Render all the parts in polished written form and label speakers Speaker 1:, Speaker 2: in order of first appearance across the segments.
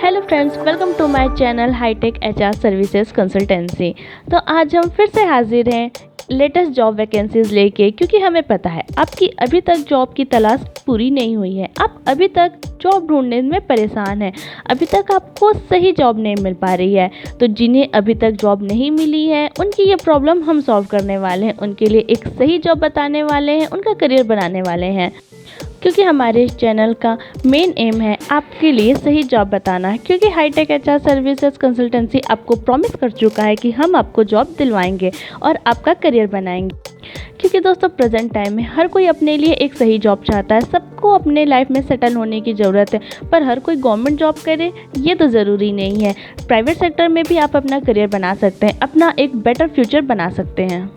Speaker 1: Hello friends, welcome to my channel hitech HR services consultancy. तो आज हम फिर से हाजिर हैं लेटेस्ट जॉब वैकेंसीज लेके, क्योंकि हमें पता है आपकी अभी तक जॉब की तलाश पूरी नहीं हुई है। आप अभी तक जॉब ढूंढने में परेशान हैं, अभी तक आपको सही जॉब नहीं मिल पा रही है। तो जिन्हें अभी तक जॉब नहीं मिली है उनकी ये प्रॉब्लम हम सॉल्व करने वाले हैं, उनके लिए एक सही जॉब बताने वाले हैं, उनका करियर बनाने वाले हैं। क्योंकि हमारे इस चैनल का मेन एम है आपके लिए सही जॉब बताना है, क्योंकि हाईटेक एचआर सर्विसेज कंसल्टेंसी आपको प्रॉमिस कर चुका है कि हम आपको जॉब दिलवाएंगे और आपका करियर बनाएंगे। क्योंकि दोस्तों प्रेजेंट टाइम में हर कोई अपने लिए एक सही जॉब चाहता है, सबको अपने लाइफ में सेटल होने की ज़रूरत है, पर हर कोई गवर्नमेंट जॉब करे ये तो ज़रूरी नहीं है। प्राइवेट सेक्टर में भी आप अपना करियर बना सकते हैं, अपना एक बेटर फ्यूचर बना सकते हैं,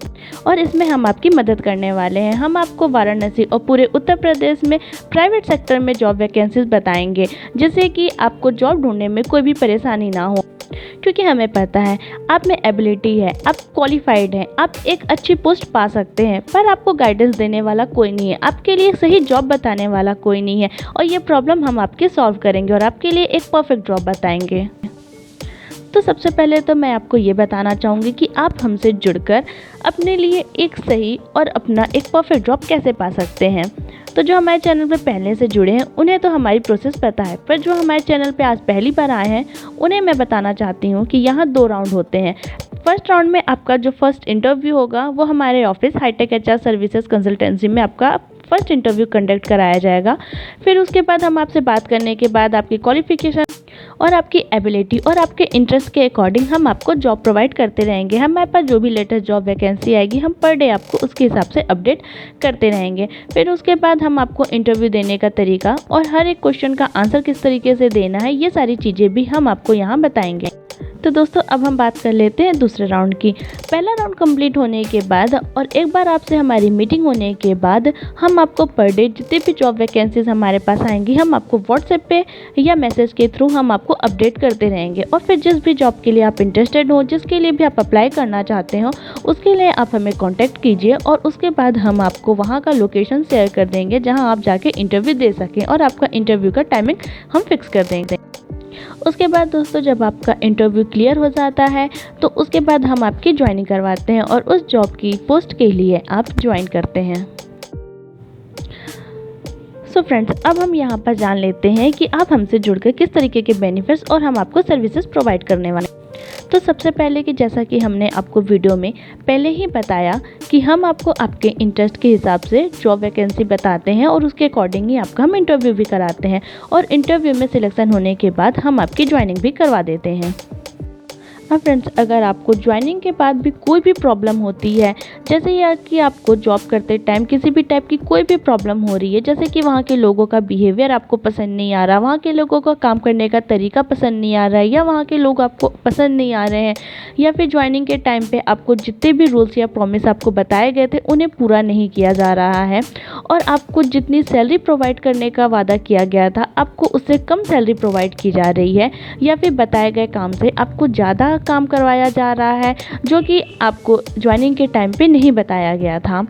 Speaker 1: और इसमें हम आपकी मदद करने वाले हैं। हम आपको वाराणसी और पूरे उत्तर प्रदेश में प्राइवेट सेक्टर में जॉब वैकेंसीज बताएंगे, जिससे कि आपको जॉब ढूंढने में कोई भी परेशानी ना हो। क्योंकि हमें पता है आप में एबिलिटी है, आप क्वालिफाइड हैं, आप एक अच्छी पोस्ट पा सकते हैं, पर आपको गाइडेंस देने वाला कोई नहीं है, आपके लिए सही जॉब बताने वाला कोई नहीं है। और ये प्रॉब्लम हम आपकी सॉल्व करेंगे और आपके लिए एक परफेक्ट जॉब बताएंगे। तो सबसे पहले तो मैं आपको ये बताना चाहूँगी कि आप हमसे जुड़कर अपने लिए एक सही और अपना एक परफेक्ट जॉब कैसे पा सकते हैं। तो जो हमारे चैनल पे पहले से जुड़े हैं उन्हें तो हमारी प्रोसेस पता है, पर जो हमारे चैनल पे आज पहली बार आए हैं उन्हें मैं बताना चाहती हूँ कि यहाँ 2 राउंड होते हैं। फर्स्ट राउंड में आपका जो फर्स्ट इंटरव्यू होगा वो हमारे office hitech HR services consultancy में आपका फर्स्ट इंटरव्यू कंडक्ट कराया जाएगा। फिर उसके बाद हम आपसे बात करने के बाद आपकी क्वालिफिकेशन और आपकी एबिलिटी और आपके इंटरेस्ट के अकॉर्डिंग हम आपको जॉब प्रोवाइड करते रहेंगे। हमारे पास जो भी लेटेस्ट जॉब वैकेंसी आएगी हम पर डे आपको उसके हिसाब से अपडेट करते रहेंगे। फिर उसके बाद हम आपको इंटरव्यू देने का तरीका और हर एक क्वेश्चन का आंसर किस तरीके से देना है, ये सारी चीज़ें भी हम आपको यहाँ बताएंगे। तो दोस्तों अब हम बात कर लेते हैं दूसरे राउंड की। पहला राउंड कंप्लीट होने के बाद और एक बार आपसे हमारी मीटिंग होने के बाद हम आपको पर डे जितने भी जॉब वैकेंसीज हमारे पास आएंगी हम आपको व्हाट्सएप पे या मैसेज के थ्रू हम आपको अपडेट करते रहेंगे। और फिर जिस भी जॉब के लिए आप इंटरेस्टेड हो, जिसके लिए भी आप अप्लाई करना चाहते हो, उसके लिए आप हमें कॉन्टैक्ट कीजिए और उसके बाद हम आपको वहाँ का लोकेशन शेयर कर देंगे जहाँ आप जाके इंटरव्यू दे सकें, और आपका इंटरव्यू का टाइमिंग हम फिक्स कर देंगे। उसके बाद दोस्तों जब आपका इंटरव्यू क्लियर हो जाता है तो उसके बाद हम आपकी ज्वाइनिंग करवाते हैं और उस जॉब की पोस्ट के लिए आप ज्वाइन करते हैं। सो फ्रेंड्स, अब हम यहाँ पर जान लेते हैं कि आप हमसे जुड़कर किस तरीके के बेनिफिट्स और हम आपको सर्विसेज प्रोवाइड करने वाले हैं। तो सबसे पहले कि जैसा कि हमने आपको वीडियो में पहले ही बताया कि हम आपको आपके इंटरेस्ट के हिसाब से जॉब वैकेंसी बताते हैं और उसके अकॉर्डिंग ही आपका हम इंटरव्यू भी कराते हैं, और इंटरव्यू में सिलेक्शन होने के बाद हम आपकी ज्वाइनिंग भी करवा देते हैं। हाँ फ्रेंड्स, अगर आपको ज्वाइनिंग के बाद भी कोई भी प्रॉब्लम होती है, जैसे यार कि आपको जॉब करते टाइम किसी भी टाइप की कोई भी प्रॉब्लम हो रही है, जैसे कि वहाँ के लोगों का बिहेवियर आपको पसंद नहीं आ रहा, वहाँ के लोगों का काम करने का तरीका पसंद नहीं आ रहा है, या वहाँ के लोग आपको पसंद नहीं आ रहे हैं, या फिर ज्वाइनिंग के टाइम पे आपको जितने भी रूल्स या प्रॉमिस आपको बताए गए थे उन्हें पूरा नहीं किया जा रहा है, और आपको जितनी सैलरी प्रोवाइड करने का वादा किया गया था आपको उससे कम सैलरी प्रोवाइड की जा रही है, या फिर बताए गए काम से आपको ज़्यादा काम करवाया जा रहा है जो कि आपको ज्वाइनिंग के टाइम पे नहीं बताया गया था।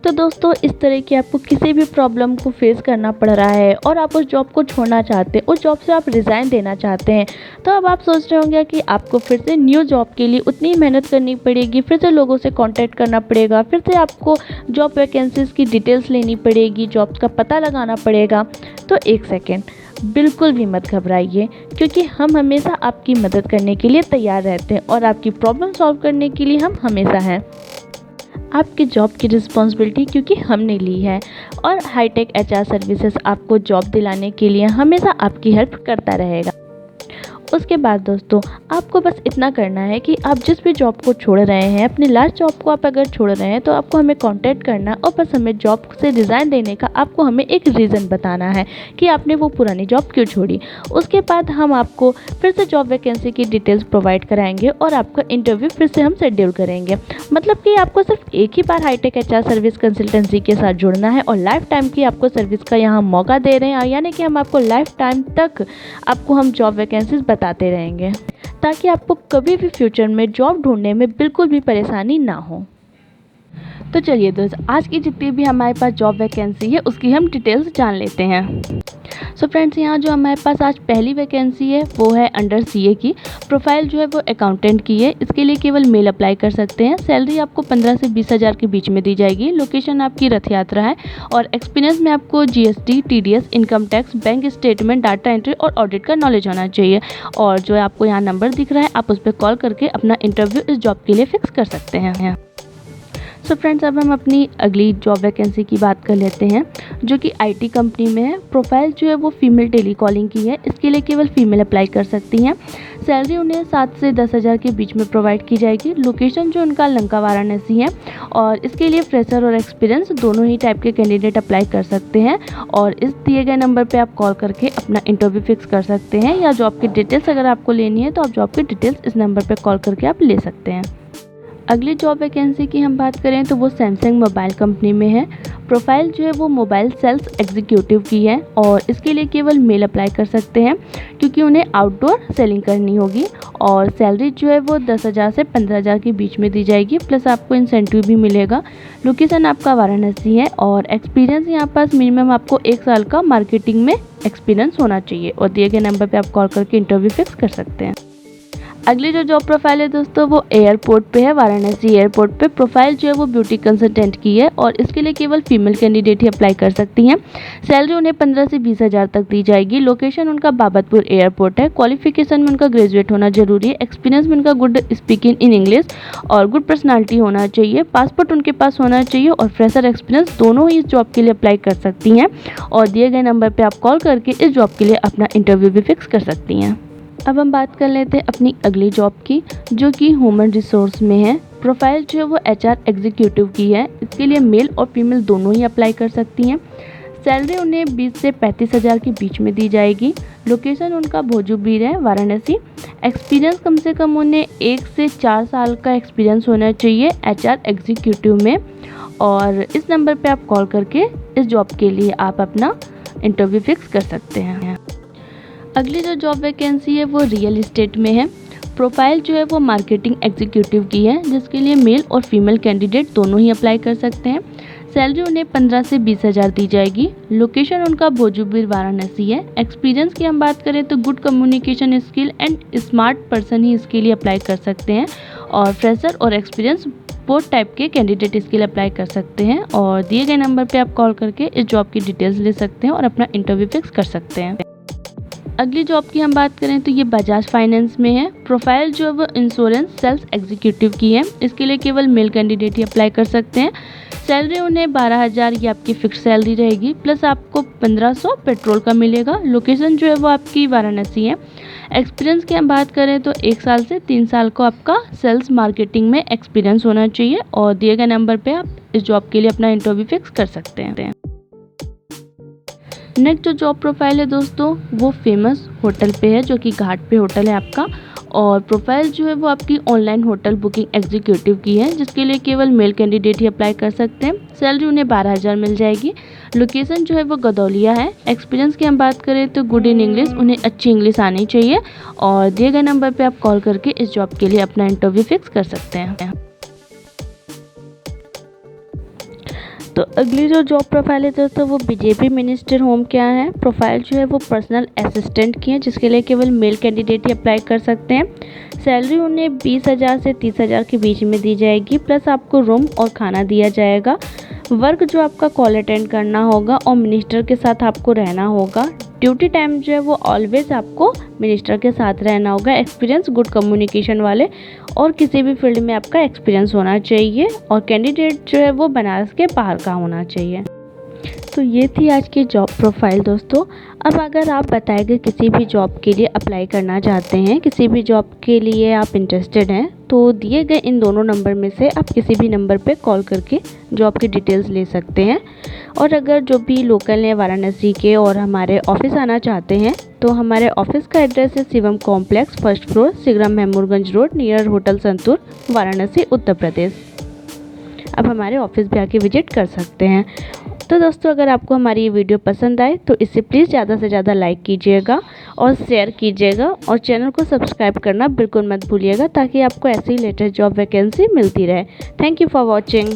Speaker 1: तो दोस्तों इस तरह की आपको किसी भी प्रॉब्लम को फेस करना पड़ रहा है और आप उस जॉब को छोड़ना चाहते हैं, उस जॉब से आप रिज़ाइन देना चाहते हैं, तो अब आप सोच रहे होंगे कि आपको फिर से न्यू जॉब के लिए उतनी मेहनत करनी पड़ेगी, फिर से लोगों से कांटेक्ट करना पड़ेगा, फिर से आपको जॉब वैकेंसीज़ की डिटेल्स लेनी पड़ेगी, जॉब का पता लगाना पड़ेगा। तो एक सेकेंड, बिल्कुल भी मत घबराइए, क्योंकि हम हमेशा आपकी मदद करने के लिए तैयार रहते हैं और आपकी प्रॉब्लम सॉल्व करने के लिए हम हमेशा हैं। आपकी जॉब की रिस्पॉन्सिबिलिटी क्योंकि हमने ली है, और हाईटेक एचआर सर्विसेज आपको जॉब दिलाने के लिए हमेशा आपकी हेल्प करता रहेगा। उसके बाद दोस्तों आपको बस इतना करना है कि आप जिस भी जॉब को छोड़ रहे हैं, अपनी लास्ट जॉब को आप अगर छोड़ रहे हैं तो आपको हमें कांटेक्ट करना और बस हमें जॉब से रिज़ाइन देने का आपको हमें एक रीज़न बताना है कि आपने वो पुरानी जॉब क्यों छोड़ी। उसके बाद हम आपको फिर से जॉब वैकेंसी की डिटेल्स प्रोवाइड कराएंगे और आपका इंटरव्यू फिर से हम शेड्यूल करेंगे। मतलब कि आपको सिर्फ एक ही बार हाईटेक एचआर सर्विस कंसल्टेंसी के साथ जुड़ना है और लाइफ टाइम की आपको सर्विस का यहाँ मौका दे रहे हैं, यानी कि हम आपको लाइफ टाइम तक आपको हम जॉब वैकेंसीज बताते रहेंगे, ताकि आपको कभी भी फ्यूचर में जॉब ढूंढने में बिल्कुल भी परेशानी ना हो। तो चलिए दोस्त, आज की जितनी भी हमारे पास जॉब वैकेंसी है उसकी हम डिटेल्स जान लेते हैं। सो फ्रेंड्स, यहाँ जो हमारे पास आज पहली वैकेंसी है वो है अंडर सीए की। प्रोफाइल जो है वो अकाउंटेंट की है। इसके लिए केवल मेल अप्लाई कर सकते हैं। सैलरी आपको 15 से 20 हज़ार के बीच में दी जाएगी। लोकेशन आपकी रथ यात्रा है और एक्सपीरियंस में आपको GST, TDS, income tax, bank statement, data entry और ऑडिट का नॉलेज होना चाहिए। और जो आपको यहाँ नंबर दिख रहा है, आप उस पर कॉल करके अपना इंटरव्यू इस जॉब के लिए फिक्स कर सकते हैं। सो फ्रेंड्स, अब हम अपनी अगली जॉब वैकेंसी की बात कर लेते हैं, जो कि आईटी कंपनी में है। प्रोफाइल जो है वो फीमेल टेली कॉलिंग की है। इसके लिए केवल फीमेल अप्लाई कर सकती हैं। सैलरी उन्हें 7 से 10 हज़ार के बीच में प्रोवाइड की जाएगी। लोकेशन जो उनका लंका वाराणसी है और इसके लिए फ्रेशर और एक्सपीरियंस दोनों ही टाइप के कैंडिडेट अप्लाई कर सकते हैं। और इस दिए गए नंबर पर आप कॉल करके अपना इंटरव्यू फिक्स कर सकते हैं, या जॉब की डिटेल्स अगर आपको लेनी है तो आप जॉब की डिटेल्स इस नंबर पर कॉल करके आप ले सकते हैं। अगली जॉब वैकेंसी की हम बात करें तो वो सैमसंग मोबाइल कंपनी में है। प्रोफाइल जो है वो मोबाइल सेल्स एग्जीक्यूटिव की है और इसके लिए केवल मेल अप्लाई कर सकते हैं, क्योंकि उन्हें आउटडोर सेलिंग करनी होगी। और सैलरी जो है वो 10 हज़ार से 15 हज़ार के बीच में दी जाएगी, प्लस आपको इंसेंटिव भी मिलेगा। लोकेशन आपका वाराणसी है और एक्सपीरियंस यहाँ पास मिनिमम आपको 1 साल का मार्केटिंग में एक्सपीरियंस होना चाहिए। और दिए गए नंबर पर आप कॉल करके इंटरव्यू फिक्स कर सकते हैं। अगली जो जॉब प्रोफाइल है दोस्तों वो एयरपोर्ट पे है, वाराणसी एयरपोर्ट पे। प्रोफाइल जो है वो ब्यूटी कंसल्टेंट की है और इसके लिए केवल फीमेल कैंडिडेट ही अप्लाई कर सकती हैं। सैलरी उन्हें 15 से 20 हज़ार तक दी जाएगी। लोकेशन उनका बाबतपुर एयरपोर्ट है। क्वालिफिकेशन में उनका ग्रेजुएट होना जरूरी है। एक्सपीरियंस में उनका गुड स्पीकिंग इन इंग्लिश और गुड पर्सनैलिटी होना चाहिए। पासपोर्ट उनके पास होना चाहिए और फ्रेशर एक्सपीरियंस दोनों ही इस जॉब के लिए अप्लाई कर सकती हैं। और दिए गए नंबर पर आप कॉल करके इस जॉब के लिए अपना इंटरव्यू भी फिक्स कर सकती हैं। अब हम बात कर लेते हैं अपनी अगली जॉब की, जो कि ह्यूमन रिसोर्स में है। प्रोफाइल जो है वो एचआर एग्जीक्यूटिव की है। इसके लिए मेल और फीमेल दोनों ही अप्लाई कर सकती हैं। सैलरी उन्हें 20 से 35 हज़ार के बीच में दी जाएगी। लोकेशन उनका भोजूबीर है, वाराणसी। एक्सपीरियंस कम से कम उन्हें 1 से 4 साल का एक्सपीरियंस होना चाहिए एचआर एग्जीक्यूटिव में। और इस नंबर पे आप कॉल करके इस जॉब के लिए आप अपना इंटरव्यू फिक्स कर सकते हैं। अगली जो जॉब वैकेंसी है वो रियल इस्टेट में है। प्रोफाइल जो है वो मार्केटिंग एग्जीक्यूटिव की है, जिसके लिए मेल और फीमेल कैंडिडेट दोनों ही अप्लाई कर सकते हैं। सैलरी उन्हें 15 से 20 हज़ार दी जाएगी। लोकेशन उनका भोजूबीर वाराणसी है। एक्सपीरियंस की हम बात करें तो good communication skill and smart person ही इसके लिए अप्लाई कर सकते हैं। और फ्रेशर और एक्सपीरियंस बोथ टाइप के कैंडिडेट इसके लिए अप्लाई कर सकते हैं। और दिए गए नंबर पर आप कॉल करके इस जॉब की डिटेल्स ले सकते हैं और अपना इंटरव्यू फिक्स कर सकते हैं। अगली जॉब की हम बात करें तो ये बजाज फाइनेंस में है। प्रोफाइल जो है वो इंश्योरेंस सेल्स एग्जीक्यूटिव की है। इसके लिए केवल मेल कैंडिडेट ही अप्लाई कर सकते हैं। सैलरी उन्हें 12 हज़ार ये आपकी फिक्स सैलरी रहेगी, प्लस आपको 1500 पेट्रोल का मिलेगा। लोकेशन जो है वो आपकी वाराणसी है। एक्सपीरियंस की हम बात करें तो 1 साल से 3 साल को आपका सेल्स मार्केटिंग में एक्सपीरियंस होना चाहिए। और दिए गए नंबर पर आप इस जॉब के लिए अपना इंटरव्यू फिक्स कर सकते हैं। नेक्स्ट जो जॉब प्रोफाइल है दोस्तों वो फेमस होटल पे है, जो कि घाट पे होटल है आपका। और प्रोफाइल जो है वो आपकी ऑनलाइन होटल बुकिंग एग्जीक्यूटिव की है, जिसके लिए केवल मेल कैंडिडेट ही अप्लाई कर सकते हैं। सैलरी उन्हें 12 हज़ार मिल जाएगी। लोकेशन जो है वो गदौलिया है। एक्सपीरियंस की हम बात करें तो गुड इन इंग्लिश, उन्हें अच्छी इंग्लिश आनी चाहिए। और दिए गए नंबर पर आप कॉल करके इस जॉब के लिए अपना इंटरव्यू फिक्स कर सकते हैं। तो अगली जो जॉब प्रोफाइल है दोस्तों वो बीजेपी मिनिस्टर होम क्या है। प्रोफाइल जो है वो पर्सनल असिस्टेंट की है, जिसके लिए केवल मेल कैंडिडेट ही अप्लाई कर सकते हैं। सैलरी उन्हें 20 हज़ार से 30 हज़ार के बीच में दी जाएगी, प्लस आपको रूम और खाना दिया जाएगा। वर्क जो आपका कॉल अटेंड करना होगा और मिनिस्टर के साथ आपको रहना होगा। ड्यूटी टाइम जो है वो ऑलवेज आपको मिनिस्टर के साथ रहना होगा। एक्सपीरियंस गुड कम्युनिकेशन वाले और किसी भी फील्ड में आपका एक्सपीरियंस होना चाहिए। और कैंडिडेट जो है वो बनारस के बाहर का होना चाहिए। तो ये थी आज की जॉब प्रोफाइल दोस्तों। अब अगर आप बताए गए किसी भी जॉब के लिए अप्लाई करना चाहते हैं, किसी भी जॉब के लिए आप इंटरेस्टेड हैं, तो दिए गए इन दोनों नंबर में से आप किसी भी नंबर पे कॉल करके जॉब की डिटेल्स ले सकते हैं। और अगर जो भी लोकल हैं वाराणसी के और हमारे ऑफिस आना चाहते हैं, तो हमारे ऑफिस का एड्रेस है Shivam complex, 1st floor, Sigra Mahmoorganj road, near hotel Santoor, Varanasi, Uttar Pradesh. आप हमारे ऑफिस भी आके विजिट कर सकते हैं। तो दोस्तों, अगर आपको हमारी ये वीडियो पसंद आए तो इसे प्लीज़ ज़्यादा से ज़्यादा लाइक कीजिएगा और शेयर कीजिएगा और चैनल को सब्सक्राइब करना बिल्कुल मत भूलिएगा, ताकि आपको ऐसी ही लेटेस्ट जॉब वैकेंसी मिलती रहे। Thank you for watching.